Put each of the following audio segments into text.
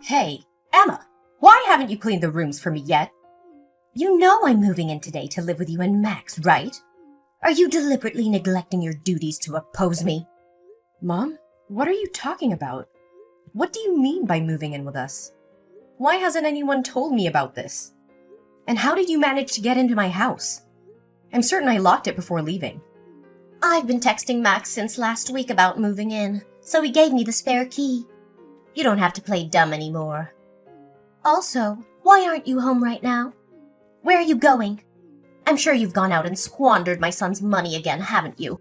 Hey, Emma, why haven't you cleaned the rooms for me yet? You know I'm moving in today to live with you and Max, right? Are you deliberately neglecting your duties to oppose me? Mom, what are you talking about? What do you mean by moving in with us? Why hasn't anyone told me about this? And how did you manage to get into my house? I'm certain I locked it before leaving. I've been texting Max since last week about moving in, so he gave me the spare key. You don't have to play dumb anymore. Also, why aren't you home right now? Where are you going? I'm sure you've gone out and squandered my son's money again, haven't you?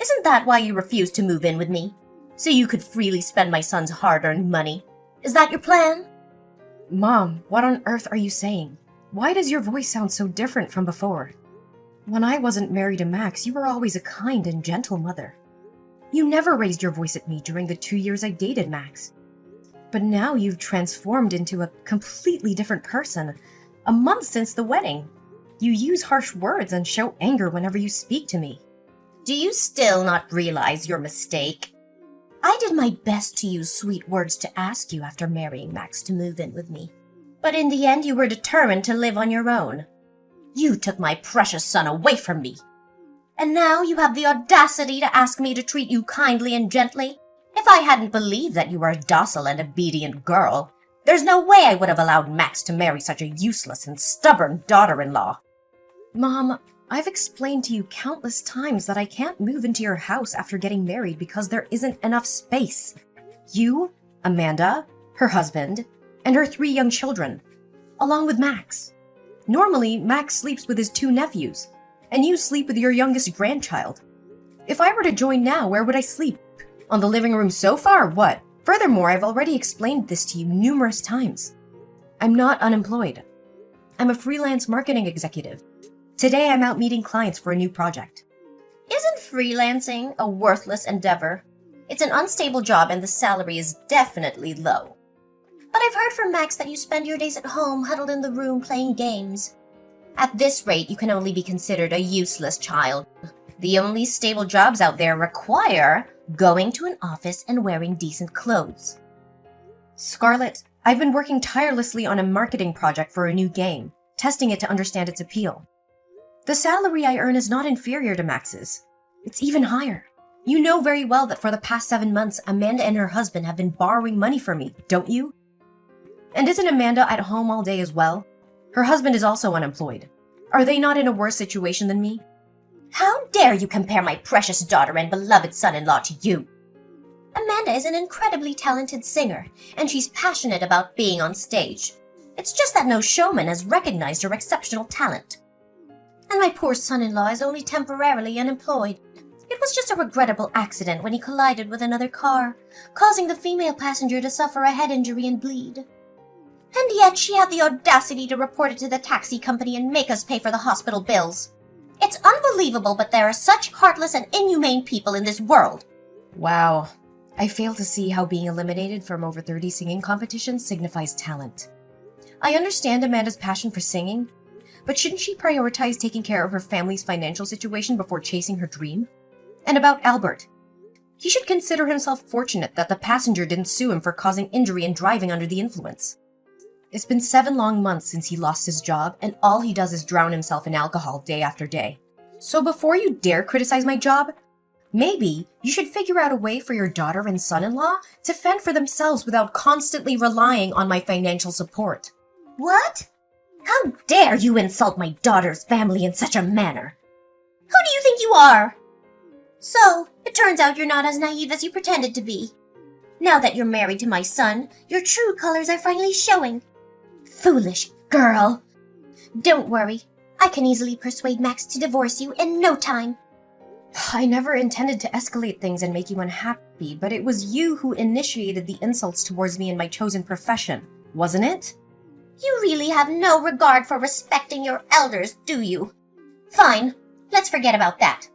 Isn't that why you refused to move in with me? So you could freely spend my son's hard-earned money? Is that your plan? Mom, what on earth are you saying? Why does your voice sound so different from before? When I wasn't married to Max, you were always a kind and gentle mother. You never raised your voice at me during the 2 years I dated Max. But now you've transformed into a completely different person, a month since the wedding. You use harsh words and show anger whenever you speak to me. Do you still not realize your mistake? I did my best to use sweet words to ask you after marrying Max to move in with me. But in the end, you were determined to live on your own. You took my precious son away from me. And now you have the audacity to ask me to treat you kindly and gently? If I hadn't believed that you were a docile and obedient girl, there's no way I would have allowed Max to marry such a useless and stubborn daughter-in-law. Mom, I've explained to you countless times that I can't move into your house after getting married because there isn't enough space. You, Amanda, her husband, and her 3 young children, along with Max. Normally, Max sleeps with his 2 nephews, and you sleep with your youngest grandchild. If I were to join now, where would I sleep? On the living room sofa or what? Furthermore, I've already explained this to you numerous times. I'm not unemployed. I'm a freelance marketing executive. Today I'm out meeting clients for a new project. Isn't freelancing a worthless endeavor? It's an unstable job and the salary is definitely low. But I've heard from Max that you spend your days at home huddled in the room playing games. At this rate, you can only be considered a useless child. The only stable jobs out there require going to an office and wearing decent clothes. Scarlett, I've been working tirelessly on a marketing project for a new game, testing it to understand its appeal. The salary I earn is not inferior to Max's. It's even higher. You know very well that for the past 7 months, Amanda and her husband have been borrowing money from me, don't you? And isn't Amanda at home all day as well? Her husband is also unemployed. Are they not in a worse situation than me? How dare you compare my precious daughter and beloved son-in-law to you? Amanda is an incredibly talented singer, and she's passionate about being on stage. It's just that no showman has recognized her exceptional talent. And my poor son-in-law is only temporarily unemployed. It was just a regrettable accident when he collided with another car, causing the female passenger to suffer a head injury and bleed. And yet she had the audacity to report it to the taxi company and make us pay for the hospital bills. It's unbelievable, but there are such heartless and inhumane people in this world. Wow. I fail to see how being eliminated from over 30 singing competitions signifies talent. I understand Amanda's passion for singing, but shouldn't she prioritize taking care of her family's financial situation before chasing her dream? And about Albert. He should consider himself fortunate that the passenger didn't sue him for causing injury and driving under the influence. It's been 7 long months since he lost his job, and all he does is drown himself in alcohol day after day. So before you dare criticize my job, maybe you should figure out a way for your daughter and son-in-law to fend for themselves without constantly relying on my financial support. What? How dare you insult my daughter's family in such a manner? Who do you think you are? So, it turns out you're not as naive as you pretended to be. Now that you're married to my son, your true colors are finally showing. Foolish girl. Don't worry. I can easily persuade Max to divorce you in no time. I never intended to escalate things and make you unhappy, but it was you who initiated the insults towards me in my chosen profession, wasn't it? You really have no regard for respecting your elders, do you? Fine, let's forget about that.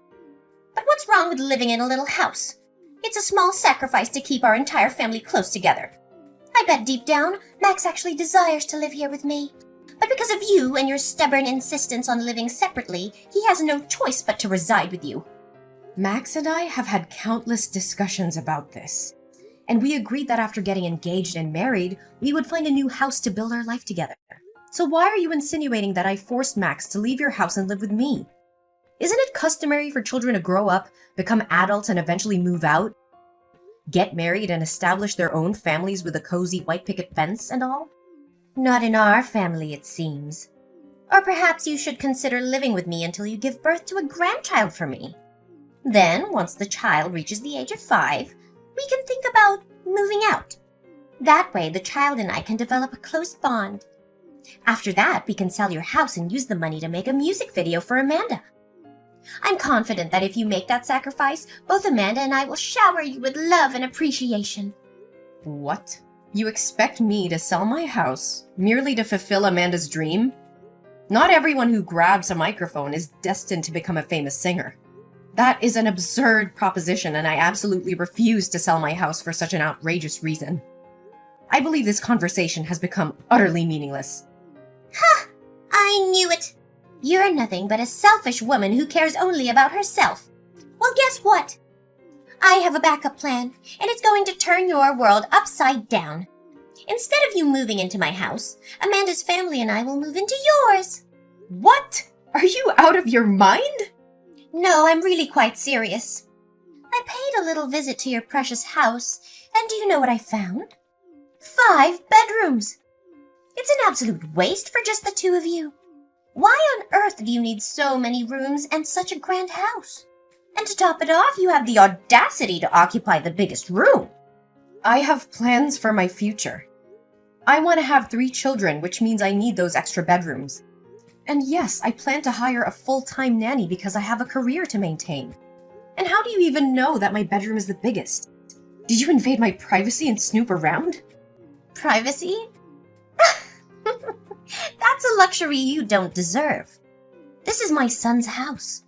But what's wrong with living in a little house? It's a small sacrifice to keep our entire family close together. I bet deep down, Max actually desires to live here with me. But because of you and your stubborn insistence on living separately, he has no choice but to reside with you. Max and I have had countless discussions about this. And we agreed that after getting engaged and married, we would find a new house to build our life together. So why are you insinuating that I forced Max to leave your house and live with me? Isn't it customary for children to grow up, become adults, and eventually move out? Get married and establish their own families with a cozy white picket fence and all? Not in our family, it seems. Or perhaps you should consider living with me until you give birth to a grandchild for me. Then, once the child reaches the age of 5, we can think about moving out. That way, the child and I can develop a close bond. After that, we can sell your house and use the money to make a music video for Amanda. I'm confident that if you make that sacrifice, both Amanda and I will shower you with love and appreciation. What? You expect me to sell my house merely to fulfill Amanda's dream? Not everyone who grabs a microphone is destined to become a famous singer. That is an absurd proposition, and I absolutely refuse to sell my house for such an outrageous reason. I believe this conversation has become utterly meaningless. Ha! I knew it! You're nothing but a selfish woman who cares only about herself. Well, guess what? I have a backup plan, and it's going to turn your world upside down. Instead of you moving into my house, Amanda's family and I will move into yours. What? Are you out of your mind? No, I'm really quite serious. I paid a little visit to your precious house, and do you know what I found? 5 bedrooms. It's an absolute waste for just the 2 of you. Why on earth do you need so many rooms and such a grand house? And to top it off, you have the audacity to occupy the biggest room. I have plans for my future. I want to have 3 children, which means I need those extra bedrooms. And yes, I plan to hire a full-time nanny because I have a career to maintain. And how do you even know that my bedroom is the biggest? Did you invade my privacy and snoop around? Privacy? That's a luxury you don't deserve. This is my son's house.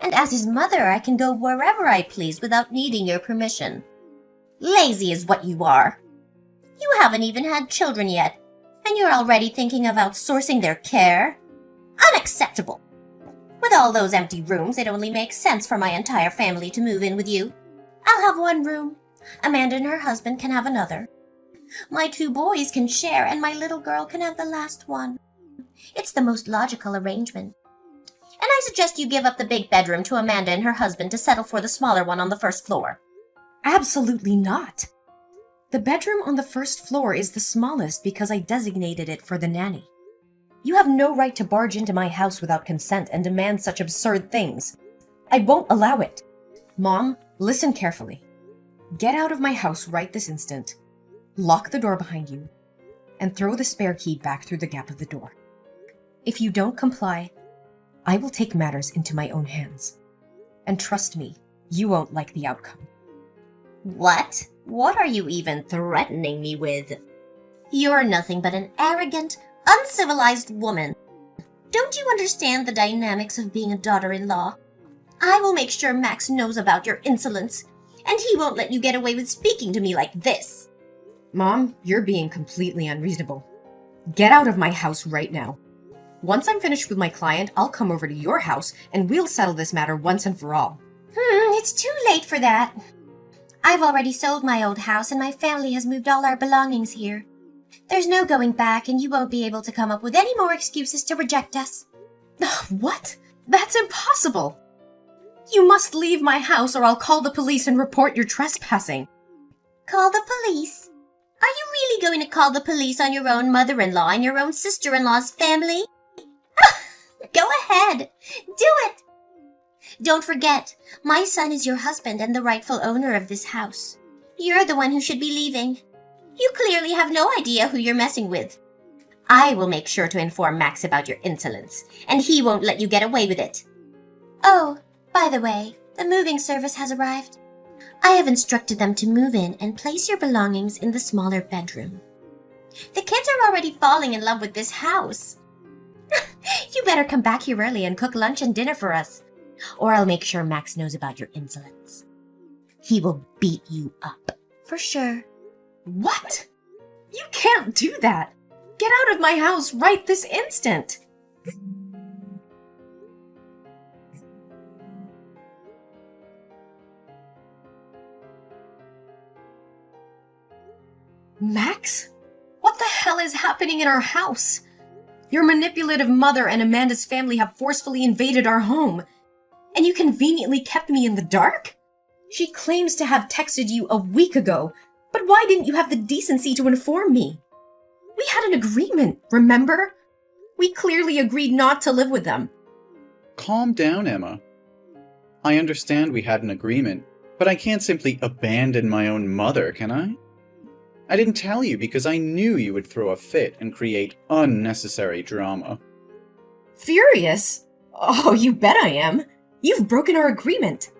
And as his mother, I can go wherever I please without needing your permission. Lazy is what you are. You haven't even had children yet, and you're already thinking of outsourcing their care? Unacceptable! With all those empty rooms, it only makes sense for my entire family to move in with you. I'll have 1 room. Amanda and her husband can have another. My 2 boys can share, and my little girl can have the last one. It's the most logical arrangement. And I suggest you give up the big bedroom to Amanda and her husband to settle for the smaller one on the first floor. Absolutely not. The bedroom on the first floor is the smallest because I designated it for the nanny. You have no right to barge into my house without consent and demand such absurd things. I won't allow it. Mom, listen carefully. Get out of my house right this instant. Lock the door behind you, and throw the spare key back through the gap of the door. If you don't comply, I will take matters into my own hands. And trust me, you won't like the outcome. What? What are you even threatening me with? You're nothing but an arrogant, uncivilized woman. Don't you understand the dynamics of being a daughter-in-law? I will make sure Max knows about your insolence, and he won't let you get away with speaking to me like this. Mom, you're being completely unreasonable. Get out of my house right now. Once I'm finished with my client, I'll come over to your house and we'll settle this matter once and for all. It's too late for that. I've already sold my old house and my family has moved all our belongings here. There's no going back, and you won't be able to come up with any more excuses to reject us. What? That's impossible! You must leave my house or I'll call the police and report your trespassing. Call the police? Are you really going to call the police on your own mother-in-law and your own sister-in-law's family? Go ahead. Do it. Don't forget, my son is your husband and the rightful owner of this house. You're the one who should be leaving. You clearly have no idea who you're messing with. I will make sure to inform Max about your insolence, and he won't let you get away with it. Oh, by the way, the moving service has arrived. I have instructed them to move in and place your belongings in the smaller bedroom. The kids are already falling in love with this house. You better come back here early and cook lunch and dinner for us, or I'll make sure Max knows about your insolence. He will beat you up, for sure. What? You can't do that! Get out of my house right this instant! Max? What the hell is happening in our house? Your manipulative mother and Amanda's family have forcefully invaded our home, and you conveniently kept me in the dark? She claims to have texted you a week ago, but why didn't you have the decency to inform me? We had an agreement, remember? We clearly agreed not to live with them. Calm down, Emma. I understand we had an agreement, but I can't simply abandon my own mother, can I? I didn't tell you because I knew you would throw a fit and create unnecessary drama. Furious? Oh, you bet I am. You've broken our agreement.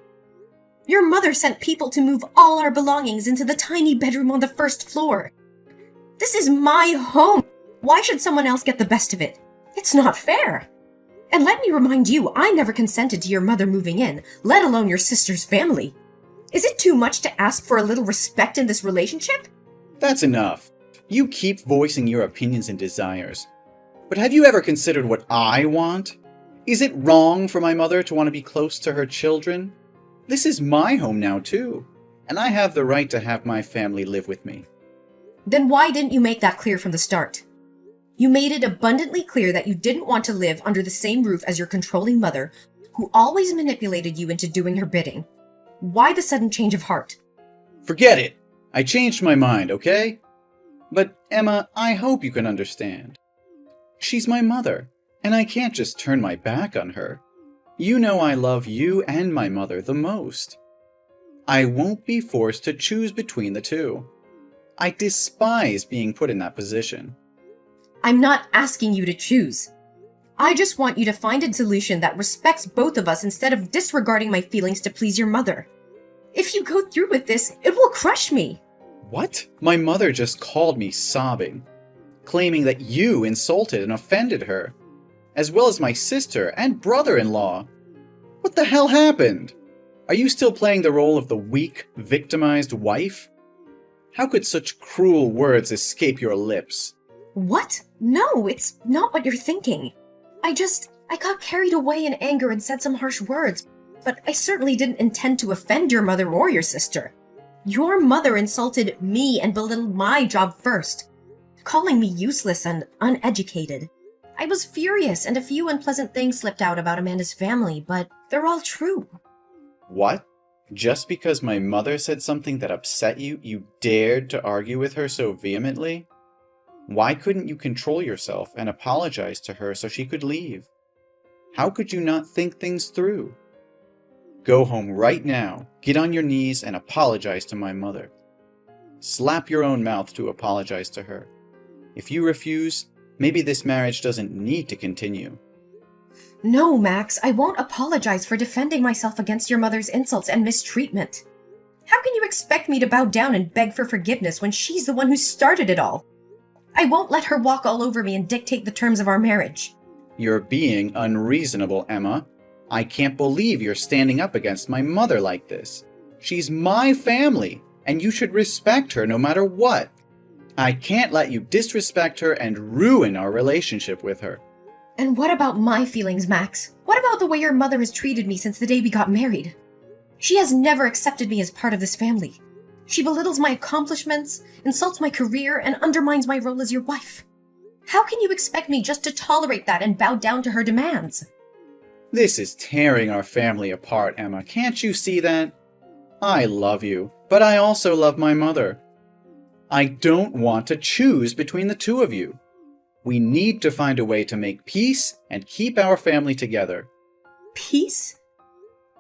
Your mother sent people to move all our belongings into the tiny bedroom on the first floor. This is my home. Why should someone else get the best of it? It's not fair. And let me remind you, I never consented to your mother moving in, let alone your sister's family. Is it too much to ask for a little respect in this relationship? That's enough. You keep voicing your opinions and desires. But have you ever considered what I want? Is it wrong for my mother to want to be close to her children? This is my home now, too, and I have the right to have my family live with me. Then why didn't you make that clear from the start? You made it abundantly clear that you didn't want to live under the same roof as your controlling mother, who always manipulated you into doing her bidding. Why the sudden change of heart? Forget it! I changed my mind, okay? But, Emma, I hope you can understand. She's my mother, and I can't just turn my back on her. You know I love you and my mother the most. I won't be forced to choose between the two. I despise being put in that position. I'm not asking you to choose. I just want you to find a solution that respects both of us instead of disregarding my feelings to please your mother. If you go through with this, it will crush me. What? My mother just called me sobbing, claiming that you insulted and offended her, as well as my sister and brother-in-law. What the hell happened? Are you still playing the role of the weak, victimized wife? How could such cruel words escape your lips? What? No, it's not what you're thinking. I got carried away in anger and said some harsh words, but I certainly didn't intend to offend your mother or your sister. Your mother insulted me and belittled my job first, calling me useless and uneducated. I was furious and a few unpleasant things slipped out about Amanda's family, but they're all true. What? Just because my mother said something that upset you, you dared to argue with her so vehemently? Why couldn't you control yourself and apologize to her so she could leave? How could you not think things through? Go home right now, get on your knees and apologize to my mother. Slap your own mouth to apologize to her. If you refuse, maybe this marriage doesn't need to continue. No, Max, I won't apologize for defending myself against your mother's insults and mistreatment. How can you expect me to bow down and beg for forgiveness when she's the one who started it all? I won't let her walk all over me and dictate the terms of our marriage. You're being unreasonable, Emma. I can't believe you're standing up against my mother like this. She's my family, and you should respect her no matter what. I can't let you disrespect her and ruin our relationship with her. And what about my feelings, Max? What about the way your mother has treated me since the day we got married? She has never accepted me as part of this family. She belittles my accomplishments, insults my career, and undermines my role as your wife. How can you expect me just to tolerate that and bow down to her demands? This is tearing our family apart, Emma. Can't you see that? I love you, but I also love my mother. I don't want to choose between the two of you. We need to find a way to make peace and keep our family together. Peace?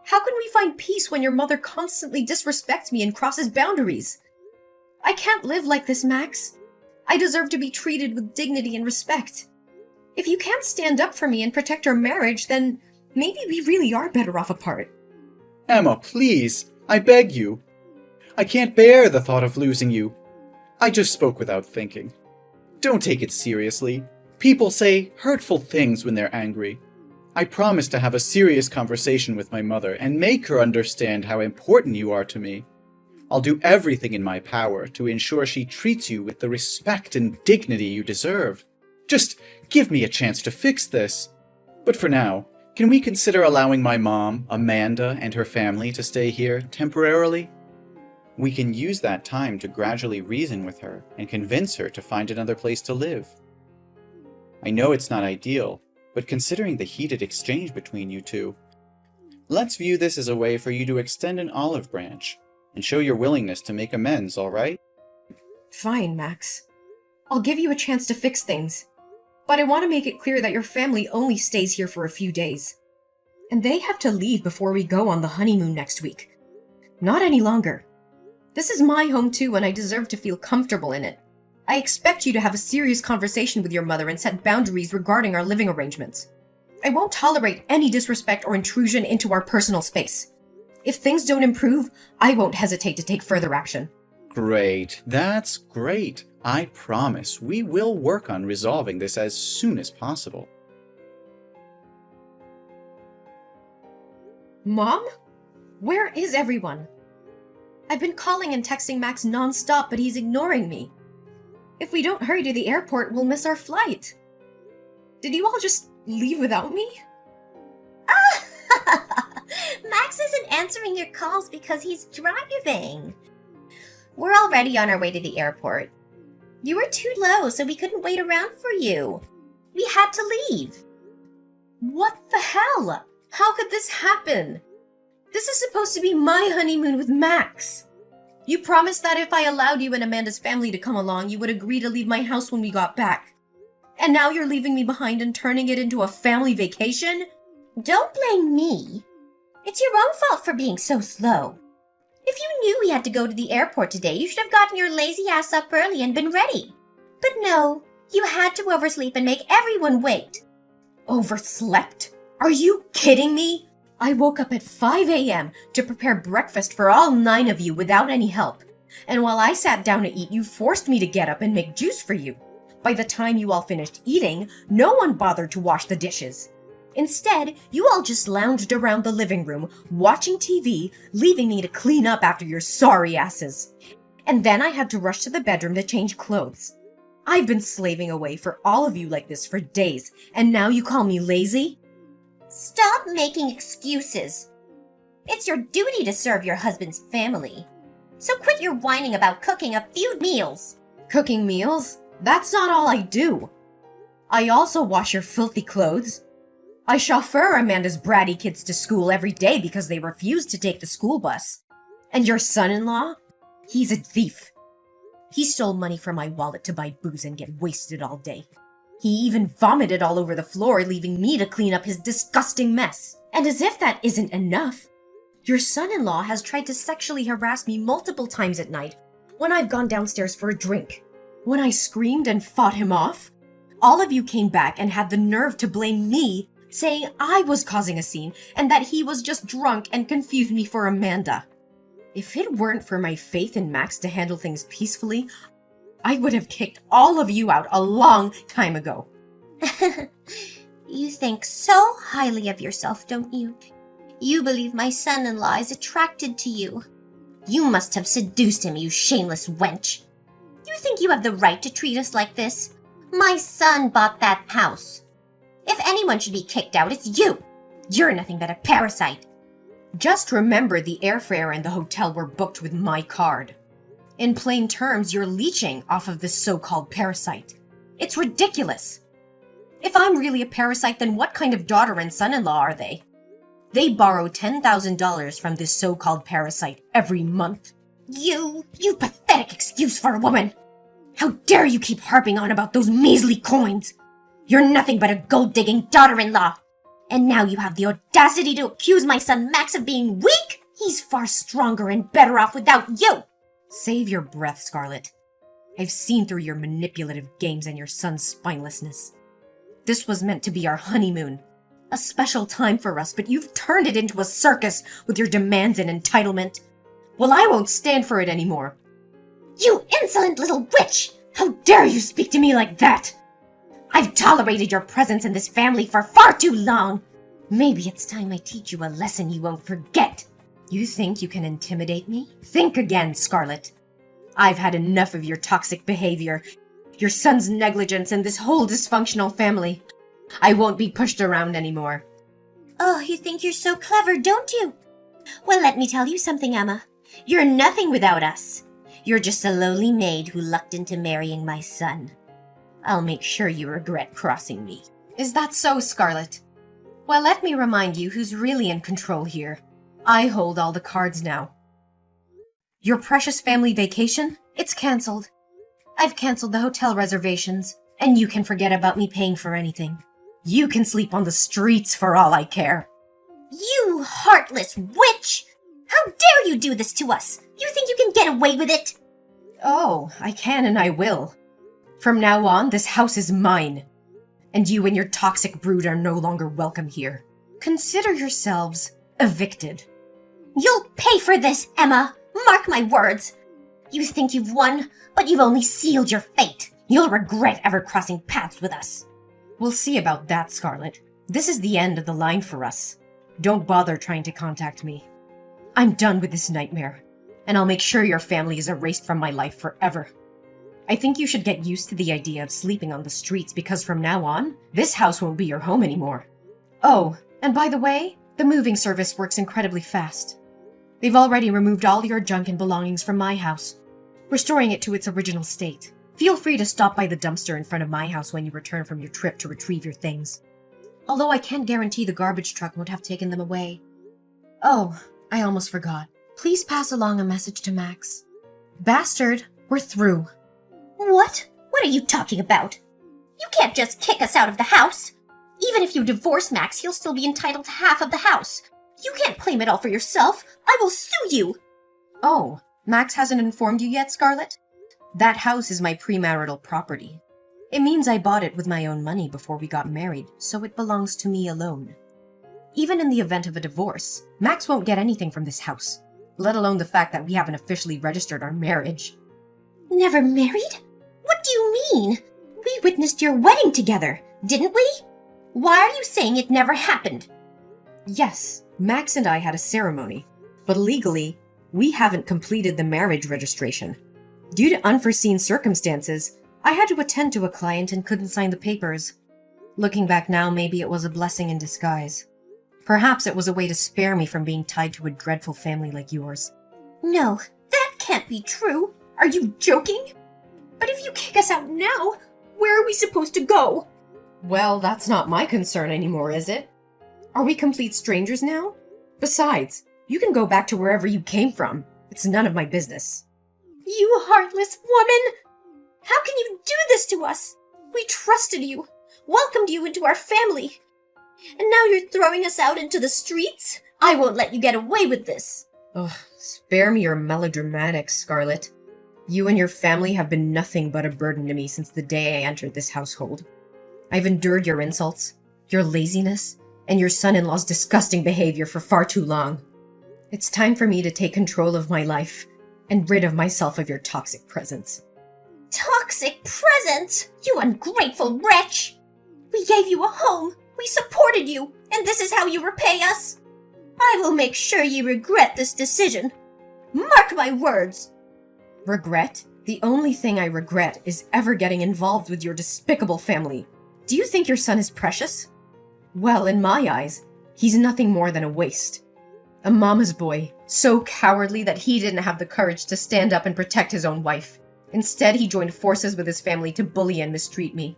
How can we find peace when your mother constantly disrespects me and crosses boundaries? I can't live like this, Max. I deserve to be treated with dignity and respect. If you can't stand up for me and protect our marriage, then maybe we really are better off apart. Emma, please, I beg you. I can't bear the thought of losing you. I just spoke without thinking. Don't take it seriously. People say hurtful things when they're angry. I promise to have a serious conversation with my mother and make her understand how important you are to me. I'll do everything in my power to ensure she treats you with the respect and dignity you deserve. Just give me a chance to fix this. But for now, can we consider allowing my mom, Amanda, and her family to stay here temporarily? We can use that time to gradually reason with her and convince her to find another place to live. I know it's not ideal, but considering the heated exchange between you two, let's view this as a way for you to extend an olive branch and show your willingness to make amends, all right? Fine, Max. I'll give you a chance to fix things. But I want to make it clear that your family only stays here for a few days. And they have to leave before we go on the honeymoon next week. Not any longer. This is my home too, and I deserve to feel comfortable in it. I expect you to have a serious conversation with your mother and set boundaries regarding our living arrangements. I won't tolerate any disrespect or intrusion into our personal space. If things don't improve, I won't hesitate to take further action. Great. That's great. I promise we will work on resolving this as soon as possible. Mom? Where is everyone? I've been calling and texting Max non-stop, but he's ignoring me. If we don't hurry to the airport, we'll miss our flight. Did you all just leave without me? Max isn't answering your calls because he's driving. We're already on our way to the airport. You were too low, so we couldn't wait around for you. We had to leave. What the hell? How could this happen? This is supposed to be my honeymoon with Max. You promised that if I allowed you and Amanda's family to come along, you would agree to leave my house when we got back. And now you're leaving me behind and turning it into a family vacation? Don't blame me. It's your own fault for being so slow. If you knew we had to go to the airport today, you should have gotten your lazy ass up early and been ready. But no, you had to oversleep and make everyone wait. Overslept? Are you kidding me? I woke up at 5 a.m. to prepare breakfast for all 9 of you without any help. And while I sat down to eat, you forced me to get up and make juice for you. By the time you all finished eating, no one bothered to wash the dishes. Instead, you all just lounged around the living room, watching TV, leaving me to clean up after your sorry asses. And then I had to rush to the bedroom to change clothes. I've been slaving away for all of you like this for days, and now you call me lazy? Stop making excuses. It's your duty to serve your husband's family. So quit your whining about cooking a few meals. Cooking meals? That's not all I do. I also wash your filthy clothes. I chauffeur Amanda's bratty kids to school every day because they refuse to take the school bus. And your son-in-law? He's a thief. He stole money from my wallet to buy booze and get wasted all day. He even vomited all over the floor, leaving me to clean up his disgusting mess. And as if that isn't enough, your son-in-law has tried to sexually harass me multiple times at night when I've gone downstairs for a drink. When I screamed and fought him off, all of you came back and had the nerve to blame me, saying I was causing a scene and that he was just drunk and confused me for Amanda. If it weren't for my faith in Max to handle things peacefully, I would have kicked all of you out a long time ago. You think so highly of yourself, don't you? You believe my son-in-law is attracted to you. You must have seduced him, you shameless wench. You think you have the right to treat us like this? My son bought that house. If anyone should be kicked out, it's you. You're nothing but a parasite. Just remember the airfare and the hotel were booked with my card. In plain terms, you're leeching off of this so-called parasite. It's ridiculous. If I'm really a parasite, then what kind of daughter and son-in-law are they? They borrow $10,000 from this so-called parasite every month. You pathetic excuse for a woman. How dare you keep harping on about those measly coins? You're nothing but a gold-digging daughter-in-law. And now you have the audacity to accuse my son Max of being weak? He's far stronger and better off without you. Save your breath, Scarlet. I've seen through your manipulative games and your son's spinelessness. This was meant to be our honeymoon. A special time for us, but you've turned it into a circus with your demands and entitlement. Well, I won't stand for it anymore. You insolent little witch! How dare you speak to me like that? I've tolerated your presence in this family for far too long. Maybe it's time I teach you a lesson you won't forget. You think you can intimidate me? Think again, Scarlet. I've had enough of your toxic behavior, your son's negligence, and this whole dysfunctional family. I won't be pushed around anymore. Oh, you think you're so clever, don't you? Well, let me tell you something, Emma. You're nothing without us. You're just a lowly maid who lucked into marrying my son. I'll make sure you regret crossing me. Is that so, Scarlet? Well, let me remind you who's really in control here. I hold all the cards now. Your precious family vacation? It's cancelled. I've cancelled the hotel reservations, and you can forget about me paying for anything. You can sleep on the streets for all I care. You heartless witch! How dare you do this to us? You think you can get away with it? Oh, I can and I will. From now on, this house is mine. And you and your toxic brood are no longer welcome here. Consider yourselves evicted. You'll pay for this, Emma! Mark my words! You think you've won, but you've only sealed your fate. You'll regret ever crossing paths with us. We'll see about that, Scarlet. This is the end of the line for us. Don't bother trying to contact me. I'm done with this nightmare, and I'll make sure your family is erased from my life forever. I think you should get used to the idea of sleeping on the streets because from now on, this house won't be your home anymore. Oh, and by the way, the moving service works incredibly fast. They've already removed all your junk and belongings from my house, restoring it to its original state. Feel free to stop by the dumpster in front of my house when you return from your trip to retrieve your things. Although I can't guarantee the garbage truck won't have taken them away. Oh, I almost forgot. Please pass along a message to Max. Bastard, we're through. What? What are you talking about? You can't just kick us out of the house. Even if you divorce Max, he'll still be entitled to half of the house. You can't claim it all for yourself. I will sue you. Oh, Max hasn't informed you yet, Scarlet? That house is my premarital property. It means I bought it with my own money before we got married, so it belongs to me alone. Even in the event of a divorce, Max won't get anything from this house, let alone the fact that we haven't officially registered our marriage. Never married? What do you mean? We witnessed your wedding together, didn't we? Why are you saying it never happened? Yes, Max and I had a ceremony, but legally, we haven't completed the marriage registration. Due to unforeseen circumstances, I had to attend to a client and couldn't sign the papers. Looking back now, maybe it was a blessing in disguise. Perhaps it was a way to spare me from being tied to a dreadful family like yours. No, that can't be true. Are you joking? But if you kick us out now, where are we supposed to go? Well, that's not my concern anymore, is it? Are we complete strangers now? Besides, you can go back to wherever you came from. It's none of my business. You heartless woman! How can you do this to us? We trusted you, welcomed you into our family. And now you're throwing us out into the streets? I won't let you get away with this. Ugh, spare me your melodramatics, Scarlet. You and your family have been nothing but a burden to me since the day I entered this household. I've endured your insults, your laziness, and your son-in-law's disgusting behavior for far too long. It's time for me to take control of my life and rid of myself of your toxic presence. Toxic presence? You ungrateful wretch! We gave you a home, we supported you, and this is how you repay us? I will make sure you regret this decision. Mark my words! Regret? The only thing I regret is ever getting involved with your despicable family. Do you think your son is precious? Well, in my eyes, he's nothing more than a waste. A mama's boy, so cowardly that he didn't have the courage to stand up and protect his own wife. Instead, he joined forces with his family to bully and mistreat me.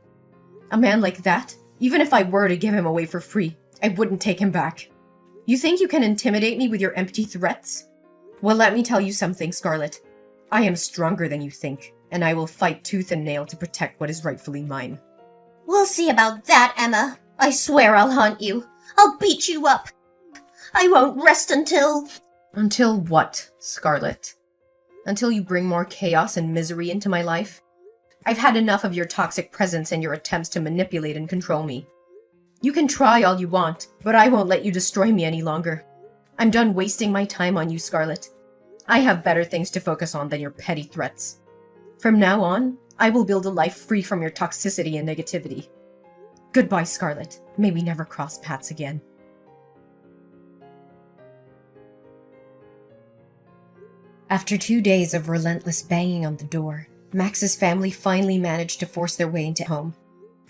A man like that, even if I were to give him away for free, I wouldn't take him back. You think you can intimidate me with your empty threats? Well, let me tell you something, Scarlet. I am stronger than you think, and I will fight tooth and nail to protect what is rightfully mine. We'll see about that, Emma. I swear I'll haunt you. I'll beat you up. I won't rest until... Until what, Scarlet? Until you bring more chaos and misery into my life? I've had enough of your toxic presence and your attempts to manipulate and control me. You can try all you want, but I won't let you destroy me any longer. I'm done wasting my time on you, Scarlet. I have better things to focus on than your petty threats. From now on, I will build a life free from your toxicity and negativity. Goodbye, Scarlet. May we never cross paths again. After 2 days of relentless banging on the door, Max's family finally managed to force their way into home.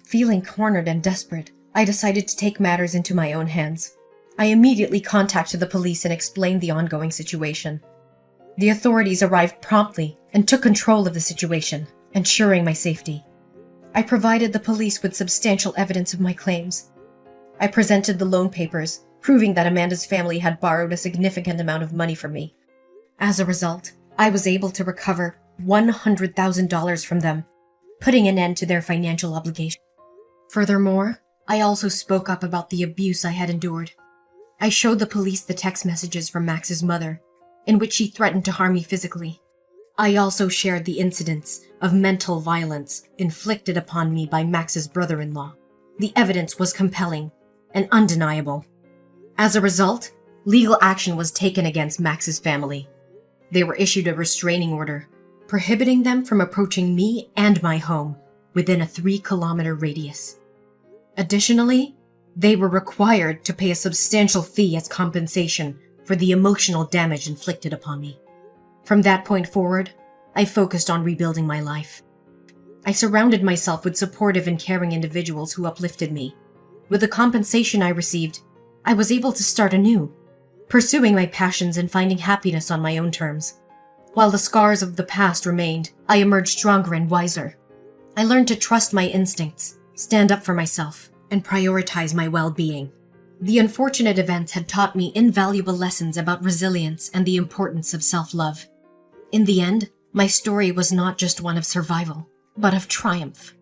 Feeling cornered and desperate, I decided to take matters into my own hands. I immediately contacted the police and explained the ongoing situation. The authorities arrived promptly and took control of the situation, ensuring my safety. I provided the police with substantial evidence of my claims. I presented the loan papers, proving that Amanda's family had borrowed a significant amount of money from me. As a result, I was able to recover $100,000 from them, putting an end to their financial obligation. Furthermore, I also spoke up about the abuse I had endured. I showed the police the text messages from Max's mother, in which she threatened to harm me physically. I also shared the incidents of mental violence inflicted upon me by Max's brother-in-law. The evidence was compelling and undeniable. As a result, legal action was taken against Max's family. They were issued a restraining order, prohibiting them from approaching me and my home within a 3-kilometer radius. Additionally, they were required to pay a substantial fee as compensation for the emotional damage inflicted upon me. From that point forward, I focused on rebuilding my life. I surrounded myself with supportive and caring individuals who uplifted me. With the compensation I received, I was able to start anew, pursuing my passions and finding happiness on my own terms. While the scars of the past remained, I emerged stronger and wiser. I learned to trust my instincts, stand up for myself, and prioritize my well-being. The unfortunate events had taught me invaluable lessons about resilience and the importance of self-love. In the end, my story was not just one of survival, but of triumph.